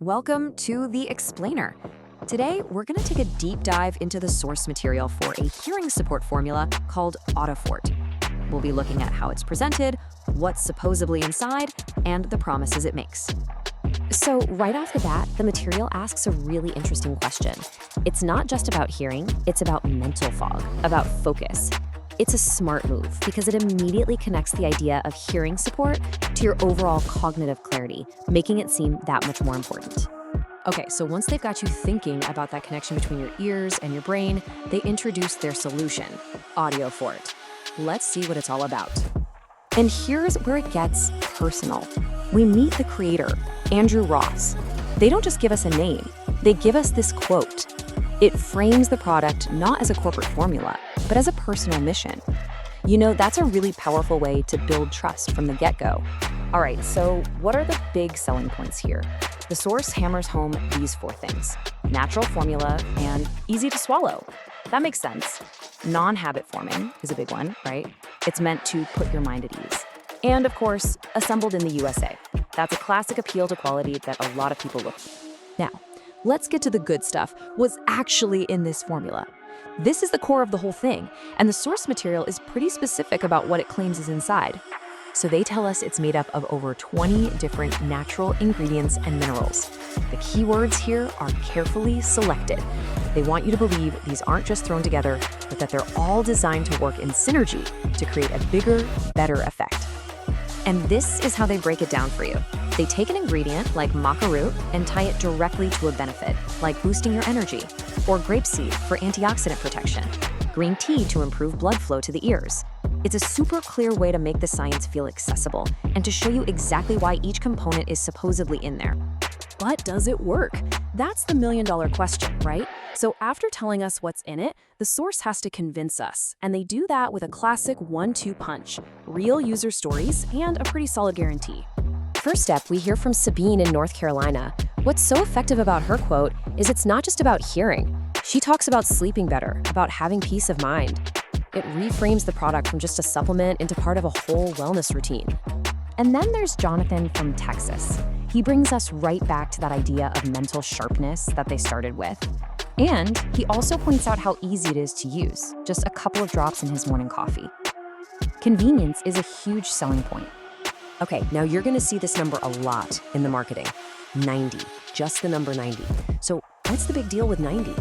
Welcome to The Explainer. Today, we're going to take a deep dive into the source material for a hearing support formula called Audifort. We'll be looking at how it's presented, what's supposedly inside, and the promises it makes. So right off the bat, the material asks a really interesting question. It's not just about hearing, it's about mental fog, about focus. It's a smart move because it immediately connects the idea of hearing support to your overall cognitive clarity, making it seem that much more important. Okay, so once they've got you thinking about that connection between your ears and your brain, they introduce their solution, Audifort. Let's see what it's all about. And here's where it gets personal. We meet the creator, Andrew Ross. They don't just give us a name, they give us this quote. It frames the product not as a corporate formula, but as a personal mission. You know, that's a really powerful way to build trust from the get-go. All right, so what are the big selling points here? The source hammers home these four things: natural formula and easy to swallow. That makes sense. Non-habit forming is a big one, right? It's meant to put your mind at ease. And of course, assembled in the USA. That's a classic appeal to quality that a lot of people look for. Now, let's get to the good stuff. What's actually in this formula? This is the core of the whole thing, and the source material is pretty specific about what it claims is inside. So they tell us it's made up of over 20 different natural ingredients and minerals. The key words here are carefully selected. They want you to believe these aren't just thrown together, but that they're all designed to work in synergy to create a bigger, better effect. And this is how they break it down for you. They take an ingredient like maca root and tie it directly to a benefit, like boosting your energy, or grapeseed for antioxidant protection, green tea to improve blood flow to the ears. It's a super clear way to make the science feel accessible and to show you exactly why each component is supposedly in there. But does it work? That's the million-dollar question, right? So after telling us what's in it, the source has to convince us, and they do that with a classic 1-2 punch, real user stories, and a pretty solid guarantee. First step, we hear from Sabine in North Carolina. What's so effective about her quote is it's not just about hearing. She talks about sleeping better, about having peace of mind. It reframes the product from just a supplement into part of a whole wellness routine. And then there's Jonathan from Texas. He brings us right back to that idea of mental sharpness that they started with. And he also points out how easy it is to use, just a couple of drops in his morning coffee. Convenience is a huge selling point. Okay, now you're gonna see this number a lot in the marketing. 90, just the number 90. So what's the big deal with 90?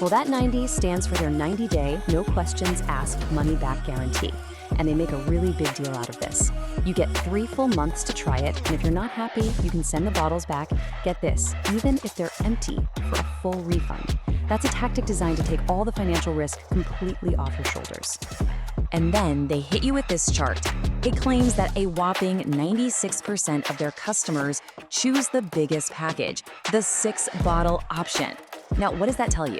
Well, that 90 stands for their 90-day, no questions asked, money-back guarantee. And they make a really big deal out of this. You get 3 full months to try it, and if you're not happy, you can send the bottles back. Get this, even if they're empty, for a full refund. That's a tactic designed to take all the financial risk completely off your shoulders. And then they hit you with this chart. It claims that a whopping 96% of their customers choose the biggest package, the 6-bottle option. Now, what does that tell you?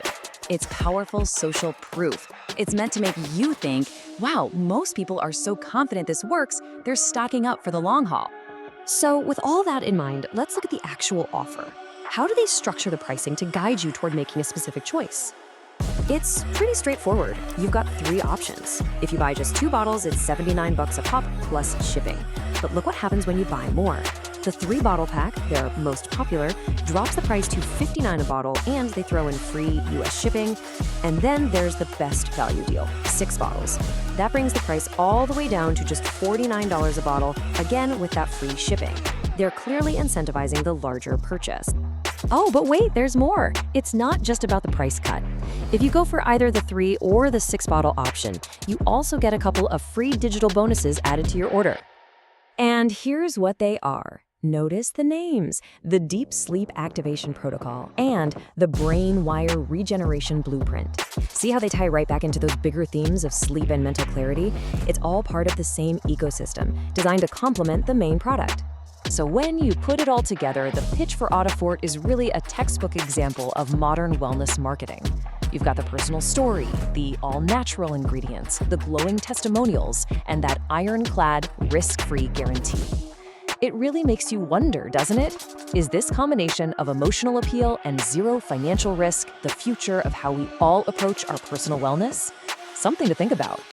It's powerful social proof. It's meant to make you think, wow, most people are so confident this works, they're stocking up for the long haul. So with all that in mind, let's look at the actual offer. How do they structure the pricing to guide you toward making a specific choice? It's pretty straightforward. You've got 3 options. If you buy just 2 bottles, it's $79 a pop plus shipping. But look what happens when you buy more. The 3-bottle pack, their most popular, drops the price to $59 a bottle, and they throw in free US shipping. And then there's the best value deal, 6 bottles. That brings the price all the way down to just $49 a bottle, again with that free shipping. They're clearly incentivizing the larger purchase. Oh, but wait, there's more. It's not just about the price cut. If you go for either the 3 or the 6-bottle option, you also get a couple of free digital bonuses added to your order. And here's what they are. Notice the names: the Deep Sleep Activation Protocol and the Brainwire Regeneration Blueprint. See how they tie right back into those bigger themes of sleep and mental clarity? It's all part of the same ecosystem, designed to complement the main product. So when you put it all together, the pitch for Audifort is really a textbook example of modern wellness marketing. You've got the personal story, the all-natural ingredients, the glowing testimonials, and that ironclad, risk-free guarantee. It really makes you wonder, doesn't it? Is this combination of emotional appeal and zero financial risk the future of how we all approach our personal wellness? Something to think about.